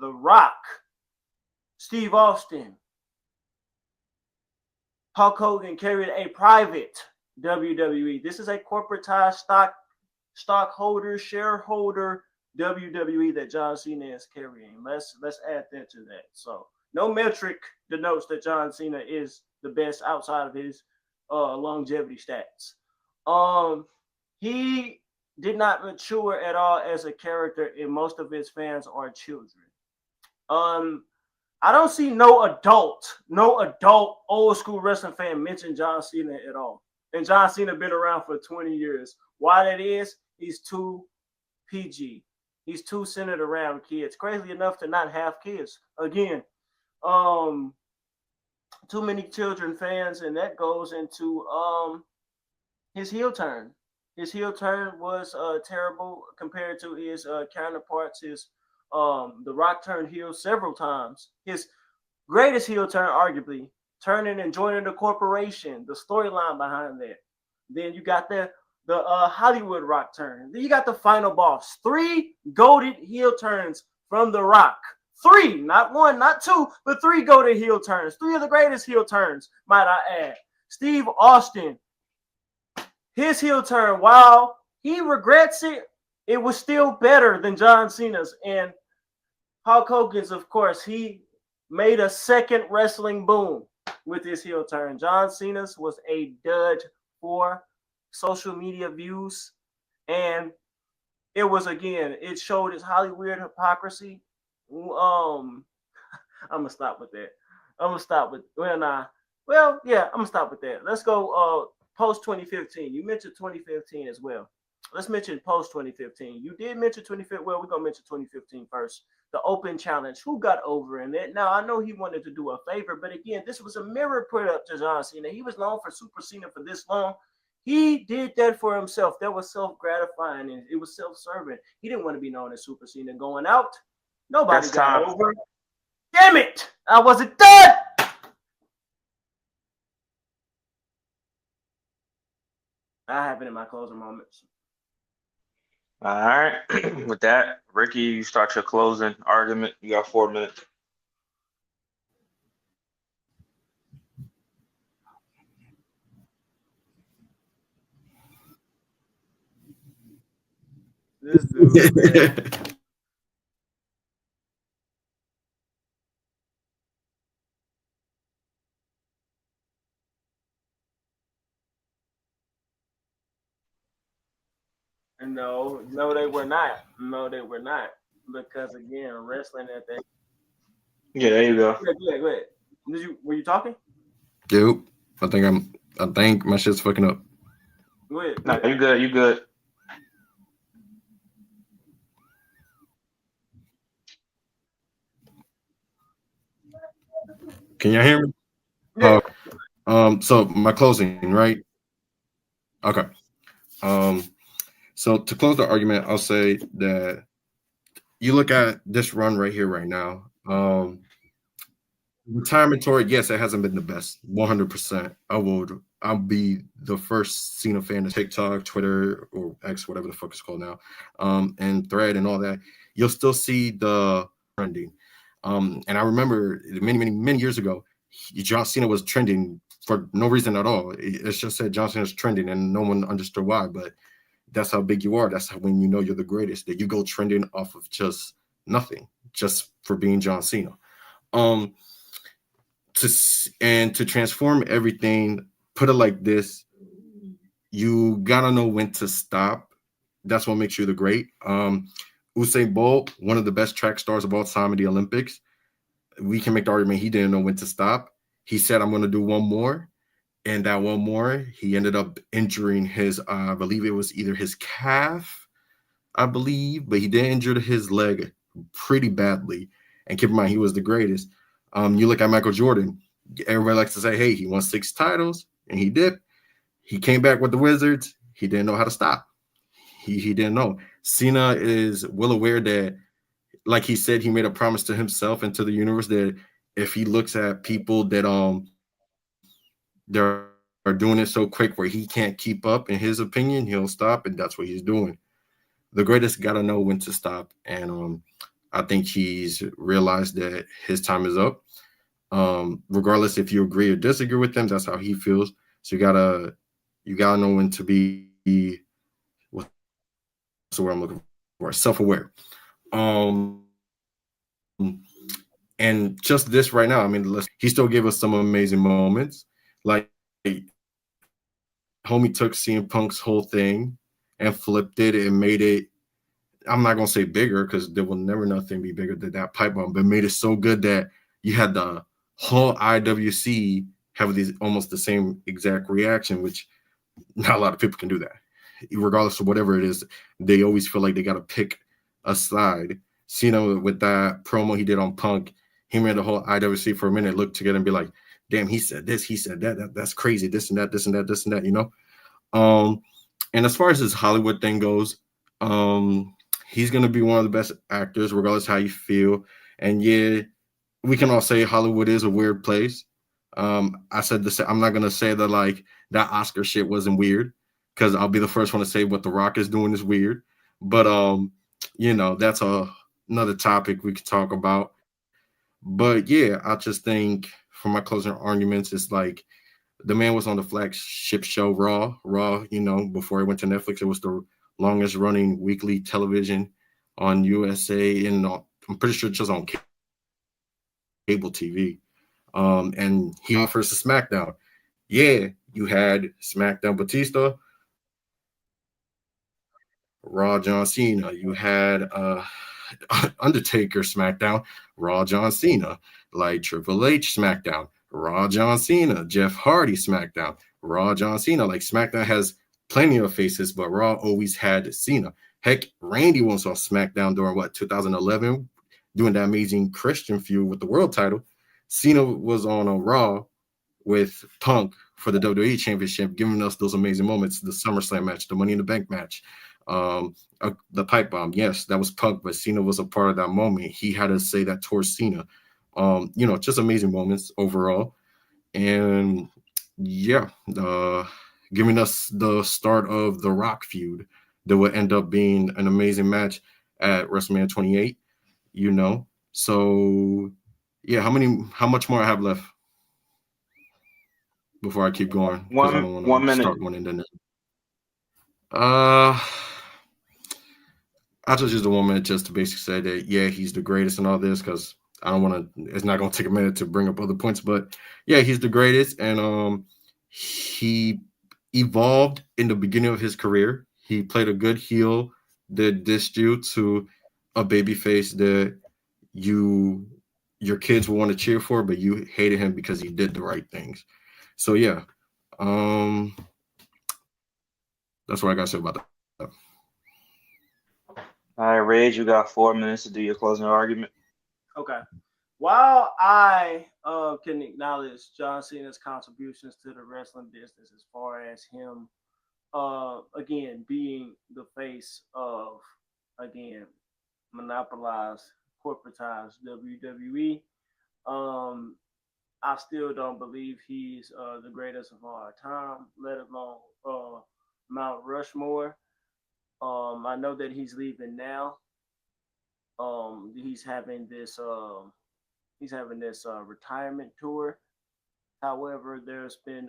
The Rock, Steve Austin, Hulk Hogan carried a private WWE. This is a corporatized stockholder, shareholder WWE that John Cena is carrying. Let's add that to that. So no metric denotes that John Cena is the best outside of his longevity stats. He did not mature at all as a character, and most of his fans are children. I don't see no adult old school wrestling fan mention John Cena at all. And John Cena been around for 20 years. Why that is, he's too PG. He's too centered around kids. Crazy enough to not have kids. Again, too many children fans, and that goes into his heel turn. His heel turn was terrible compared to his counterparts. The Rock turned heel several times. His greatest heel turn, arguably, turning and joining the corporation. The storyline behind that. Then you got the Hollywood Rock turn. Then you got the final boss. 3 goated heel turns from The Rock. 3, not 1, not 2, but 3 goated heel turns. 3 of the greatest heel turns, might I add. Steve Austin, his heel turn, while he regrets it, it was still better than John Cena's. And Hulk Hogan's, of course, he made a second wrestling boom with his heel turn. John Cena's was a dud for social media views. And it was, again, it showed his Hollywood hypocrisy. I'm gonna stop with that. I'm gonna stop with I'm gonna stop with that. Let's go post 2015. You mentioned 2015 as well. Let's mention post 2015. You did mention 2015. Well, we're gonna mention 2015 first. The Open Challenge. Who got over in it? Now I know he wanted to do a favor, but again, this was a mirror put up to John Cena. He was known for Super Cena for this long. He did that for himself. That was self-gratifying and it was self-serving. He didn't want to be known as Super Cena going out. Nobody That's got time. over. Damn it! I wasn't done. I have it in my closing moments. All right. With that, Ricky, you start your closing argument. You got 4 minutes. This dude, man. No, they were not. No, they were not. Because again, wrestling at that. Yeah, there you go. Go ahead. Were you talking? Dude, I think my shit's fucking up. Go ahead. No, you good. You good. Can y'all hear me? Yeah. So my closing, right? Okay. Um, so to close the argument, I'll say that you look at this run right here, right now. Retirement tour, yes, it hasn't been the best. 100%. I'll be the first Cena fan to TikTok, Twitter, or X, whatever the fuck it's called now, and Thread and all that. You'll still see the trending. And I remember many, many, many years ago, John Cena was trending for no reason at all. It's just said John Cena's trending, and no one understood why. But that's how big you are. That's how, when you know you're the greatest, that you go trending off of just nothing, just for being John Cena. Um, to transform everything, put it like this: you gotta know when to stop. That's what makes you the great. Usain Bolt, one of the best track stars of all time in the Olympics. We can make the argument he didn't know when to stop. He said, "I'm going to do one more," and that one more, he ended up injuring his. I believe it was either his calf, I believe, but he did injure his leg pretty badly. And keep in mind, he was the greatest. You look at Michael Jordan. Everybody likes to say, "Hey, he won 6 titles," and he did. He came back with the Wizards. He didn't know how to stop. He didn't know. Cena is well aware that, like he said, he made a promise to himself and to the universe that if he looks at people that they're doing it so quick where he can't keep up, in his opinion, he'll stop, and that's what he's doing. The greatest got to know when to stop, and I think he's realized that his time is up. Regardless if you agree or disagree with him, that's how he feels. So you gotta know when to be, what's the word I'm looking for? Self-aware. Um, and just this right now, I mean, he still gave us some amazing moments. Like, homie took CM Punk's whole thing and flipped it and made it. I'm not gonna say bigger because there will never nothing be bigger than that pipe bomb, but made it so good that you had the whole IWC have these almost the same exact reaction, which not a lot of people can do that. Regardless of whatever it is, they always feel like they got to pick a side. Cena with that promo he did on Punk, he made the whole IWC for a minute look together and be like, "Damn, he said this, he said that. That's crazy. This and that, this and that, this and that." Um, and as far as his Hollywood thing goes, he's gonna be one of the best actors, regardless how you feel. And yeah, we can all say Hollywood is a weird place. I said this. I'm not gonna say that like that Oscar shit wasn't weird, because I'll be the first one to say what The Rock is doing is weird. But that's another topic we could talk about. But yeah, I just think for my closing arguments, it's like the man was on the flagship show Raw. Before it went to Netflix, it was the longest running weekly television on USA, and I'm pretty sure just on cable TV. And he went on first to SmackDown. Yeah, you had SmackDown Batista, Raw John Cena. You had Undertaker SmackDown, Raw John Cena. Like Triple H SmackDown, Raw John Cena. Jeff Hardy SmackDown, Raw John Cena. Like SmackDown has plenty of faces, but Raw always had Cena. Heck, Randy was on SmackDown during 2011, doing that amazing Christian feud with the world title. Cena was on a Raw with Punk for the WWE Championship, giving us those amazing moments. The SummerSlam match, the Money in the Bank match, the pipe bomb. Yes, that was Punk, but Cena was a part of that moment. He had to say that towards Cena. Just amazing moments overall. And yeah, giving us the start of the Rock feud that would end up being an amazing match at WrestleMania 28. So yeah, how much more I have left before I keep going, because I One don't one want to minute. start one and then uh I just use the 1 minute just to basically say that yeah, he's the greatest and all this, because I don't want to. It's not going to take a minute to bring up other points, but yeah, he's the greatest, and he evolved in the beginning of his career. He played a good heel that dissed you to a baby face that you your kids will want to cheer for, but you hated him because he did the right things. So yeah, um, that's what I got to say about that. All right, Rage, you got 4 minutes to do your closing argument. Okay. while I can acknowledge John Cena's contributions to the wrestling business as far as him again being the face of again monopolized corporatized WWE. Um, I still don't believe he's the greatest of all time, let alone Mount Rushmore. I know that he's leaving now. He's having this retirement tour. However, there's been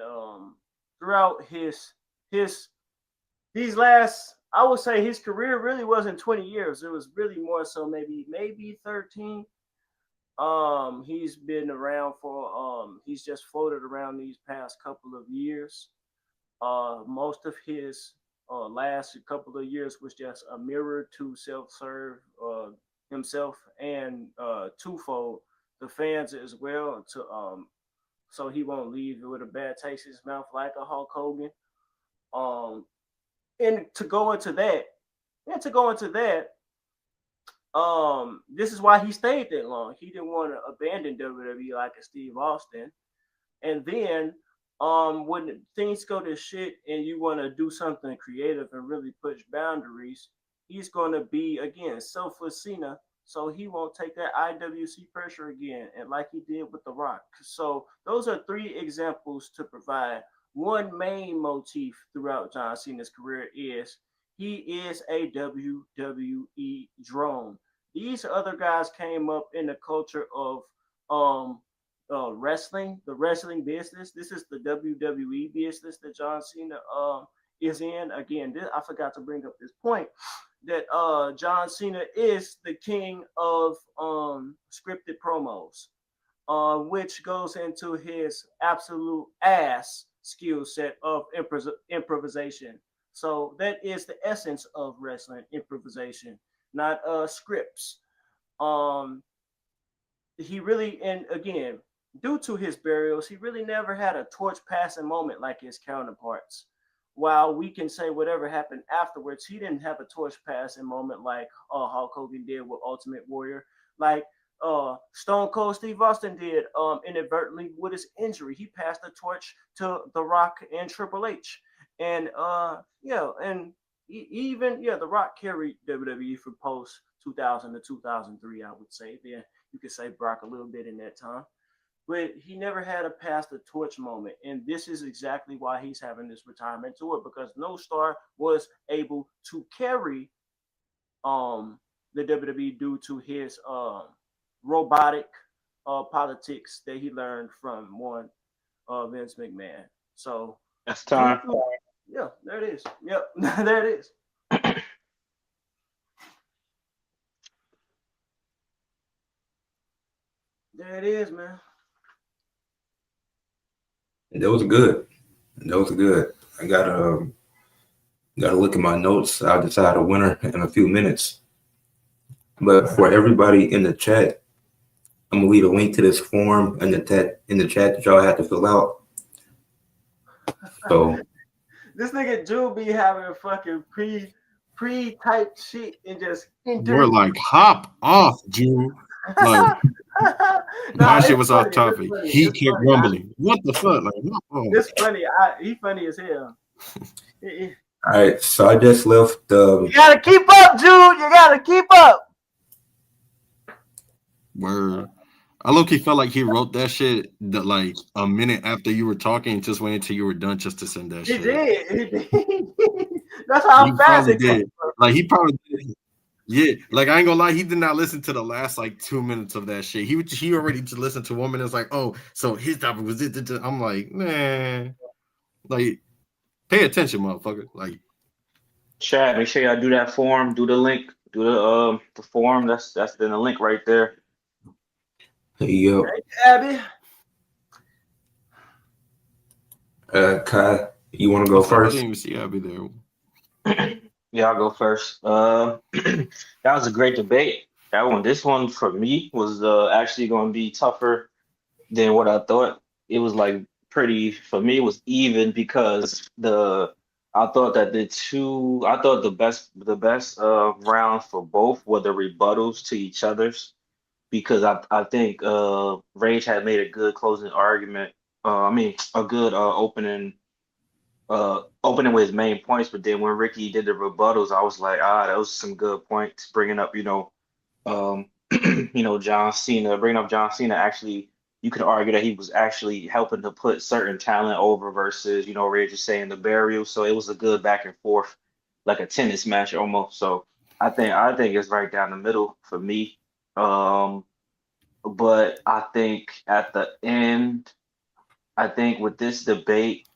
throughout his these last, I would say his career really wasn't 20 years. It was really more so maybe 13. He's been around for he's just floated around these past couple of years. Most of his last couple of years was just a mirror to self-serve himself and twofold the fans as well to so he won't leave with a bad taste in his mouth like a Hulk Hogan. Um, and to go into that, and to go into that, this is why he stayed that long. He didn't want to abandon WWE like a Steve Austin. And then when things go to shit and you want to do something creative and really push boundaries, he's going to be again selfless Cena, so he won't take that IWC pressure again, and like he did with The Rock. So those are three examples to provide. One main motif throughout John Cena's career is he is a WWE drone. These other guys came up in the culture of um wrestling, the wrestling business. This is the WWE business that John Cena is in. Again, I forgot to bring up this point that John Cena is the king of scripted promos, which goes into his absolute ass skill set of improvisation. So that is the essence of wrestling improvisation, not scripts. Um, he really, and again, due to his burials, he really never had a torch passing moment like his counterparts. While we can say whatever happened afterwards, he didn't have a torch passing moment like Hulk Hogan did with Ultimate Warrior, like Stone Cold Steve Austin did inadvertently with his injury. He passed the torch to The Rock and Triple H, and yeah, and even The Rock carried WWE for post 2000 to 2003, I would say. Then you could say Brock a little bit in that time, but he never had a pass the torch moment. And this is exactly why he's having this retirement tour, because no star was able to carry the WWE due to his robotic politics that he learned from one Vince McMahon. So That's time. yeah, there it is. Yep, there it is. There it is, man. That was good. That was good. I gotta look at my notes. I'll decide a winner in a few minutes. But for everybody in the chat, I'm gonna leave a link to this form in the chat that y'all have to fill out. So This nigga Drew be having fucking pre-typed shit and just We're enter. like, hop off, Jew. Like, my shit was off topic. He kept rumbling. What the fuck? Like, It's funny. He funny as hell. all right, so I just left You gotta keep up, Jude. You gotta keep up. word. I low-key felt like he wrote that shit that like a minute after you were talking and just waited until you were done just to send that He shit. did. He did. That's how He fast probably it goes. did. Like he probably did. Yeah, like I ain't gonna lie, he did not listen to the last like 2 minutes of that shit. He already just listened to 1 minute. It's like, oh, so his topic was it. I'm like, man, like, pay attention, motherfucker. Like, Chat. Make sure y'all do that form. Do the link. Do the form. That's in the link right there. yo, Right, Abby. Kai, you want to go I didn't first? even see I'll be there. Yeah, I'll go first. That was a great debate. This one for me was actually going to be tougher than what I thought. It was like pretty for me. It was even because I thought that I thought the best rounds for both were the rebuttals to each other's. because I think Rage had made a good closing argument. I mean, a good opening with his main points, but then when Ricky did the rebuttals, I was like, that was some good points, bringing up, um, John Cena, bringing up John Cena. Actually, you could argue that he was actually helping to put certain talent over versus, Ray just saying the burial. So it was a good back and forth, like a tennis match almost. So I think it's right down the middle for me. Um, but I think at the end, I think with this debate,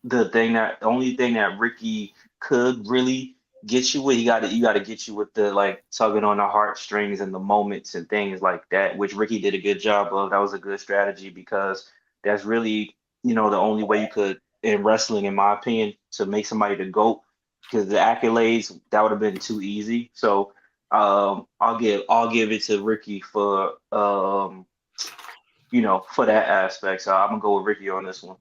the only thing that Ricky could really get you with, you got to get you with the like tugging on the heartstrings and the moments and things like that, which Ricky did a good job of. That was a good strategy because that's really, the only way you could in wrestling, in my opinion, to make somebody the GOAT, because the accolades that would have been too easy. So I'll give it to Ricky for for that aspect. So I'm gonna go with Ricky on this one.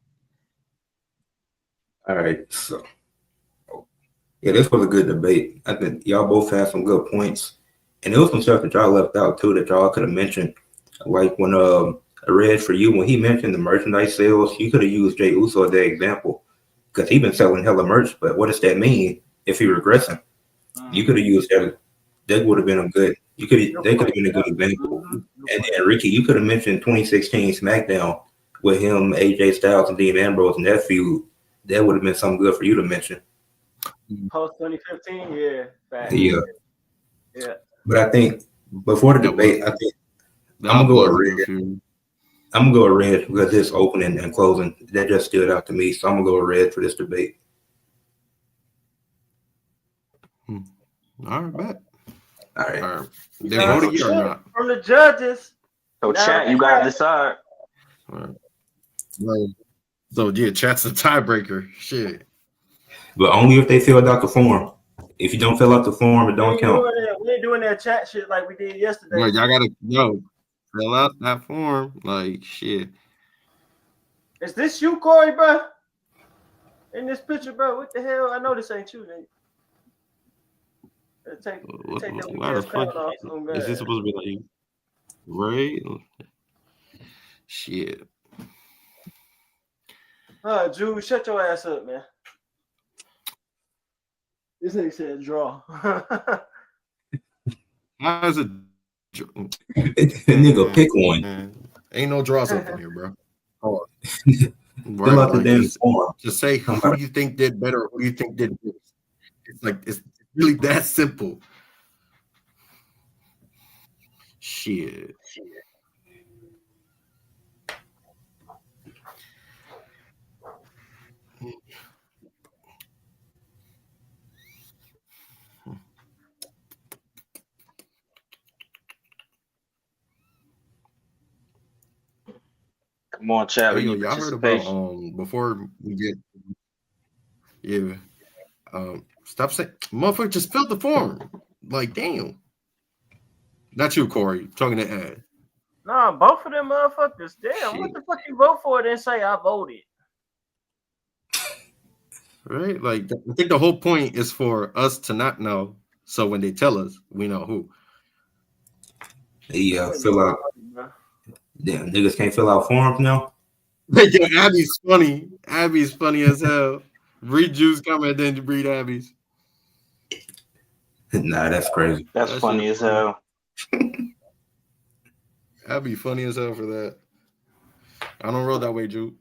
All right, so yeah, this was a good debate. I think y'all both had some good points, and there was some stuff that y'all left out too that y'all could have mentioned. Like when I read for you when he mentioned the merchandise sales, you could have used Jay Uso as that example because he been selling hella merch. But what does that mean if he regressing? You could have used that. That would have been a good. They could have been a good example. And then Ricky, you could have mentioned 2016 SmackDown with him, AJ Styles, and Dean Ambrose and that feud. That would have been something good for you to mention. Post 2015, yeah, fact. Yeah. Yeah. But I think before the That debate, was- I think That I'm gonna go was a with good Red. feud. I'm gonna go with Red because this opening and closing that just stood out to me. So I'm gonna go with Red for this debate. All right, bet. All right. All right. We They got voted some yeah or shit not? from the judges. So Now chat, you the gotta chat. decide. All right. Right. So yeah, chat's a tiebreaker. Shit. But only if they filled out the form. If you don't fill out the form, it don't count. We ain't doing that chat shit like we did yesterday. Well, y'all gotta fill out that form. Like shit. Is this you, Corey, bro? In this picture, bro? What the hell? I know this ain't you, nigga. Take that weak Why the ass fuck crown off. Oh, is this God. supposed to be like Ray? Shit. Jude, shut your ass up, man. This nigga said draw. How is it? Nigga, pick one. Ain't no draws up in here, bro. Oh. Fill out the damn form. Just say who you think did better, who you think did worse. It's like it's really that simple. Shit. Come on, chat. Hey, We yo, need y'all heard about participation. before we get stop saying motherfucker just fill the form. Like damn. Not you, Corey. Talking to Ed. Nah, both of them motherfuckers. Damn, what the fuck you vote for? Then say I voted. Right? Like I think the whole point is for us to not know. So when they tell us, we know who. Yeah, fill out. Damn, niggas can't fill out forms now. Yo, Abby's funny. Abby's funny as hell. Read Juice comment, then read Abby's. Nah, that's crazy. That's funny as hell. Abby funny as hell for that. I don't roll that way, Jude.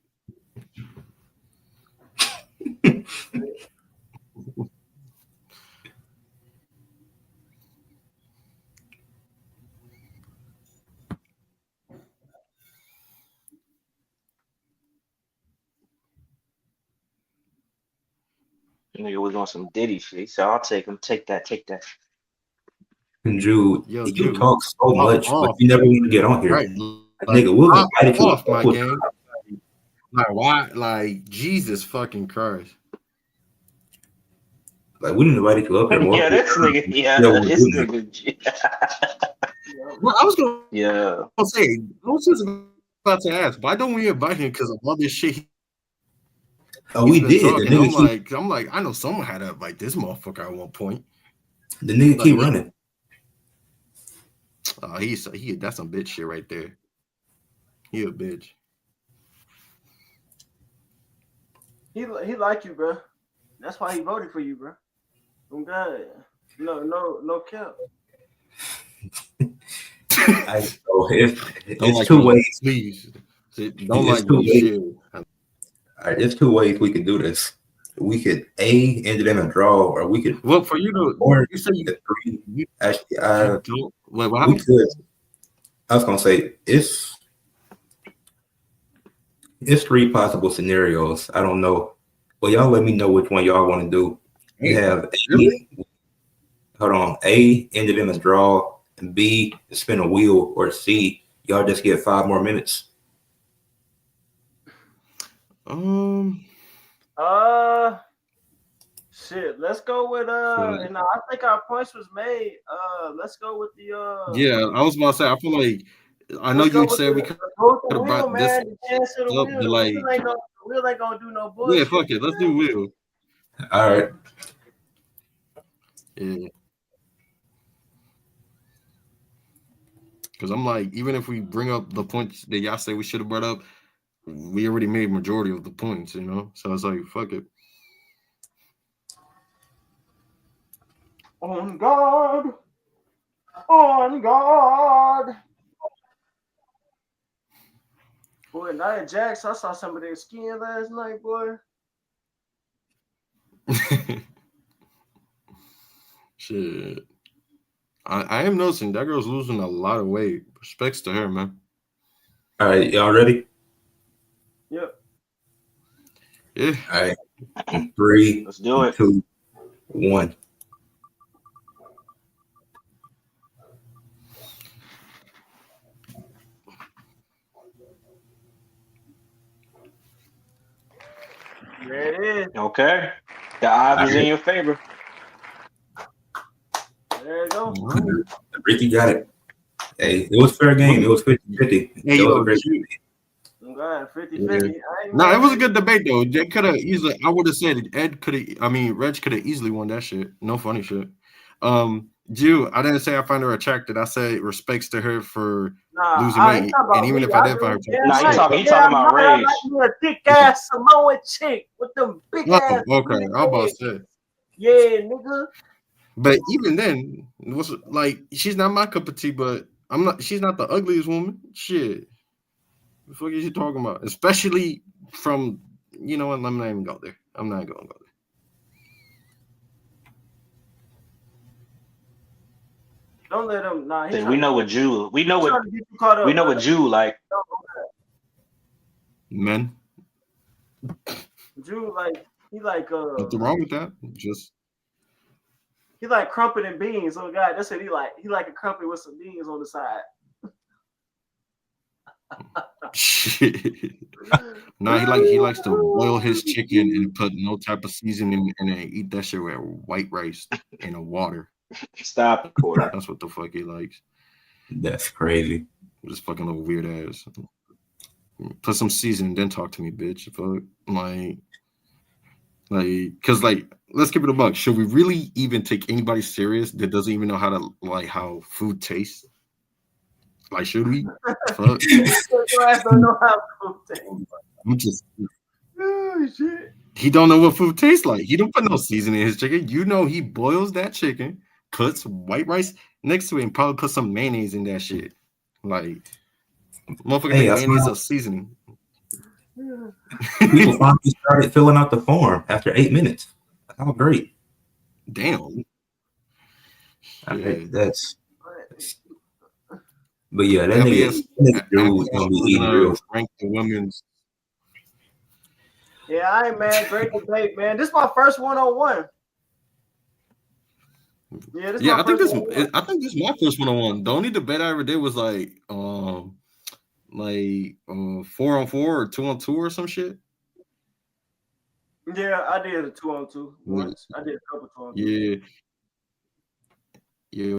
Nigga was on some Diddy shit. So I'll take him. Take that. And Jude, Yo, you Jude, talk so much, but off. you never want to get on here. Right. Like, nigga, we'll invite you off my game. Like why? Like Jesus fucking Christ. Like we didn't invite you up here more. Yeah, this nigga. Yeah, this nigga. Well, I was gonna say, I was just about to ask, why don't we invite him because of all this shit? Oh, we did. I'm like, I know someone had to invite this motherfucker at one point. The nigga keep running. That's some bitch shit right there. He a bitch. He like you, bro. That's why he voted for you, bro. Oh God, no cap. Don't It's like two me, ways. please. Don't It's like two me. ways. Shit. All right, there's two ways we could do this. We could end it in a draw, or we could, Well, for you to, or you say the three. you, Actually, you don't. Wait, what we happened? could. I was gonna say it's three possible scenarios. I don't know. Well, y'all let me know which one y'all want to do. You Hey, have really? hold on, A, ended in a draw, and B, spin a wheel, or C, y'all just get 5 more minutes. Um, Shit. Let's go with for, and I think our points was made. Let's go with the yeah, I was about to say. I feel like I know let's go you with said we the could vote the have wheel, brought this man. The chance of the up, wheel. but like, The wheel ain't gonna do no yeah, bullshit. fuck it, let's do Will. All right. Yeah, because I'm like, even if we bring up the points that y'all say we should have brought up, we already made majority of the points, you know. So it's like, fuck it. On guard. On guard. Boy, Nia Jax, I saw some of their skin last night, boy. Shit. I am noticing that girl's losing a lot of weight. Respects to her, man. All right, y'all ready? Yep. Yeah. All right. 3, Let's do it. 2, 1. There it is. Okay. The odds is in your favor. There you go. Ricky got it. Hey, it was fair game. It was 50-50. Hey, It was a yo, great shoot. I'm glad 50-50. Yeah. I ain't No, mad it was at a good debate though. They could have easily. I would have said Ed could have. I mean, Reg could have easily won that shit. No funny shit. Jew, I didn't say I find her attractive. I said respects to her for Nah, losing I ain't weight. talking And about even me. if I I did find her do. attractive, Damn Nah, shit. right. he talking Damn about right. I Rage. like me a thick ass Samoan chick with them big Oh, ass. okay. I about to say. Yeah, nigga. But even then, what's like she's not my cup of tea. But I'm not. She's not the ugliest woman. Shit. The fuck is you talking about? Especially from you know what? I'm not even go there. I'm not gonna go there. Don't let him. Nah, he We trying know to what Jew. We know what get you caught we up, know bro. what Jew like. Men, Drew he nothing wrong with that. Just he like crumpet and beans. Oh God, that's what he like. He like a crumpet with some beans on the side. shit. Nah, he likes to boil his chicken and put no type of seasoning in it. Eat that shit with white rice and a water. Stop it, Corey. That's what the fuck he likes. That's crazy. This fucking little weird ass. Put some seasoning, then talk to me, bitch. Fuck, cause let's keep it a buck. Should we really even take anybody serious that doesn't even know how to how food tastes? Like, should we? Fuck. Your ass don't know how to taste. I'm just. Oh shit. He don't know what food tastes like. He don't put no seasoning in his chicken. You know he boils that chicken, puts white rice next to it, and probably put some mayonnaise in that shit. Like, motherfucker Hey, think that's mayonnaise is seasoning. people finally started filling out the form after 8 minutes. How great. Damn. Yeah. That's but yeah, that FES, nigga Drew is FES gonna be we're eating gonna real. rank the women's. Yeah, I ain't mad. Great debate, man. This is my first 101. Yeah, this is my I think first this. I think this is my first 101. The only debate I ever did was 4-on-4 or 2-on-2 or some shit. Yeah, I did a 2-on-2 once. I did a couple 2-on-2. Yeah,